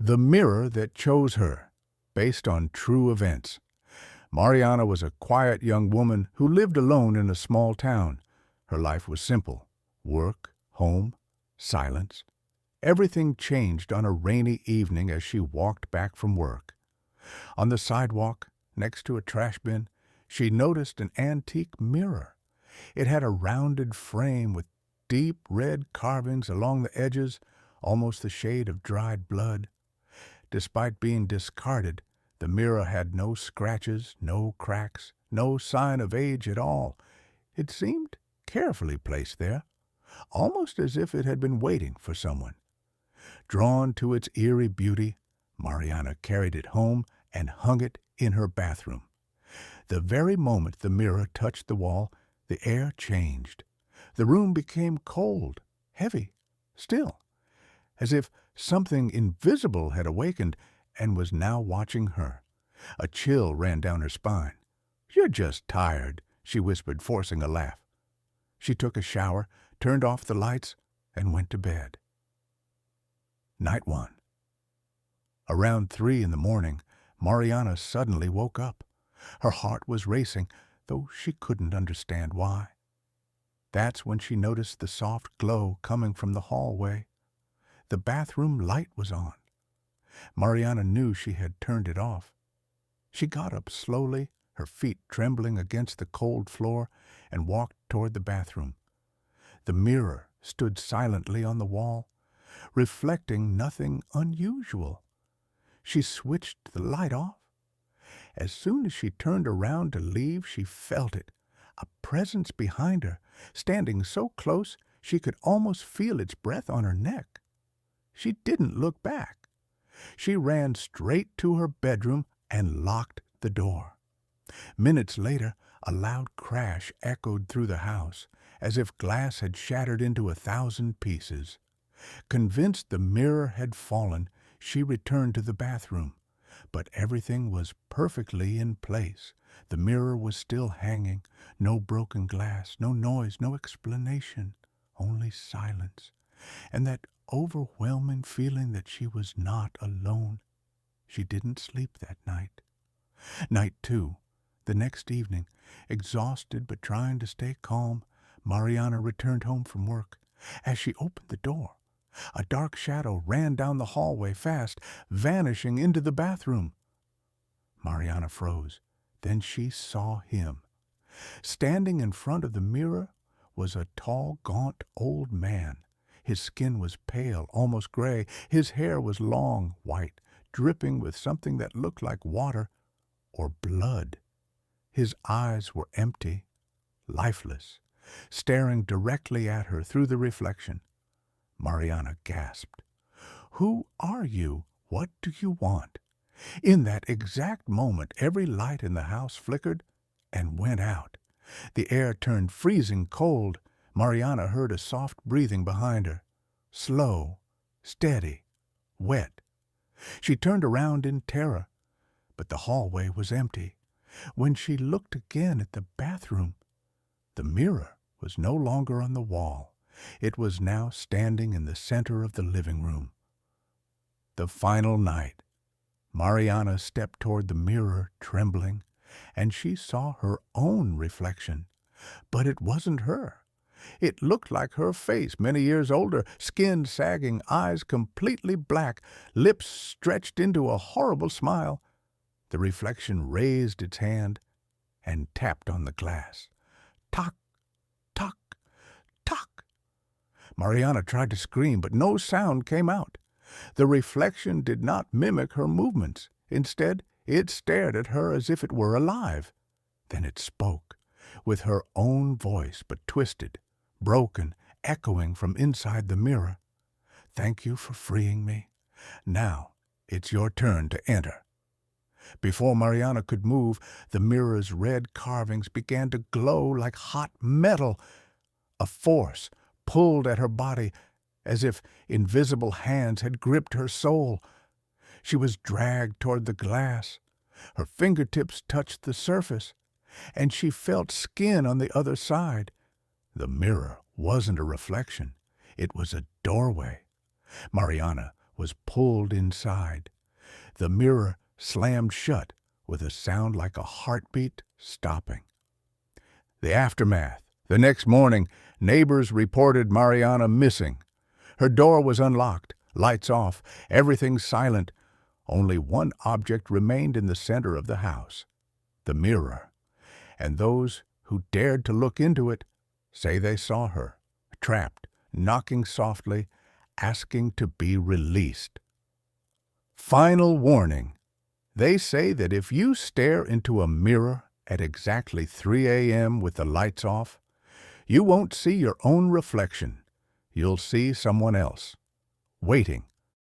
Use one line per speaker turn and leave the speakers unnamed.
The Mirror That Chose Her, based on true events. Mariana was a quiet young woman who lived alone in a small town. Her life was simple: work, home, silence. Everything changed on a rainy evening as she walked back from work. On the sidewalk, next to a trash bin, she noticed an antique mirror. It had a rounded frame with deep red carvings along the edges, almost the shade of dried blood. Despite being discarded, the mirror had no scratches, no cracks, no sign of age at all. It seemed carefully placed there, almost as if it had been waiting for someone. Drawn to its eerie beauty, Mariana carried it home and hung it in her bathroom. The very moment the mirror touched the wall, the air changed. The room became cold, heavy, still, as if something invisible had awakened and was now watching her. A chill ran down her spine. "You're just tired," she whispered, forcing a laugh. She took a shower, turned off the lights, and went to bed. Night 1. Around 3 in the morning, Mariana suddenly woke up. Her heart was racing, though she couldn't understand why. That's when she noticed the soft glow coming from the hallway. The bathroom light was on. Mariana knew she had turned it off. She got up slowly, her feet trembling against the cold floor, and walked toward the bathroom. The mirror stood silently on the wall, reflecting nothing unusual. She switched the light off. As soon as she turned around to leave, she felt it, a presence behind her, standing so close she could almost feel its breath on her neck. She didn't look back. She ran straight to her bedroom and locked the door. Minutes later, a loud crash echoed through the house, as if glass had shattered into 1,000 pieces. Convinced the mirror had fallen, she returned to the bathroom. But everything was perfectly in place. The mirror was still hanging. No broken glass, no noise, no explanation, only silence. And that overwhelming feeling that she was not alone. She didn't sleep that night. Night 2. The next evening, exhausted but trying to stay calm, Mariana returned home from work. As she opened the door, a dark shadow ran down the hallway fast, vanishing into the bathroom. Mariana froze. Then she saw him. Standing in front of the mirror was a tall, gaunt old man. His skin was pale, almost gray. His hair was long, white, dripping with something that looked like water or blood. His eyes were empty, lifeless, staring directly at her through the reflection. Mariana gasped. "Who are you? What do you want?" In that exact moment, every light in the house flickered and went out. The air turned freezing cold. Mariana heard a soft breathing behind her. Slow, steady, wet. She turned around in terror, but the hallway was empty. When she looked again at the bathroom, the mirror was no longer on the wall. It was now standing in the center of the living room. The final night. Mariana stepped toward the mirror, trembling, and she saw her own reflection. But it wasn't her. It looked like her face, many years older, skin sagging, eyes completely black, lips stretched into a horrible smile. The reflection raised its hand and tapped on the glass. Tock, tock, tock. Mariana tried to scream, but no sound came out. The reflection did not mimic her movements. Instead, it stared at her as if it were alive. Then it spoke, with her own voice, but twisted, broken, echoing from inside the mirror. "Thank you for freeing me. Now it's your turn to enter." Before Mariana could move, the mirror's red carvings began to glow like hot metal. A force pulled at her body, as if invisible hands had gripped her soul. She was dragged toward the glass. Her fingertips touched the surface, and she felt skin on the other side. The mirror wasn't a reflection. It was a doorway. Mariana was pulled inside. The mirror slammed shut with a sound like a heartbeat stopping. The aftermath. The next morning, neighbors reported Mariana missing. Her door was unlocked, lights off, everything silent. Only one object remained in the center of the house, the mirror. And those who dared to look into it say they saw her, trapped, knocking softly, asking to be released. Final warning. They say that if you stare into a mirror at exactly 3 a.m. with the lights off, you won't see your own reflection. You'll see someone else, waiting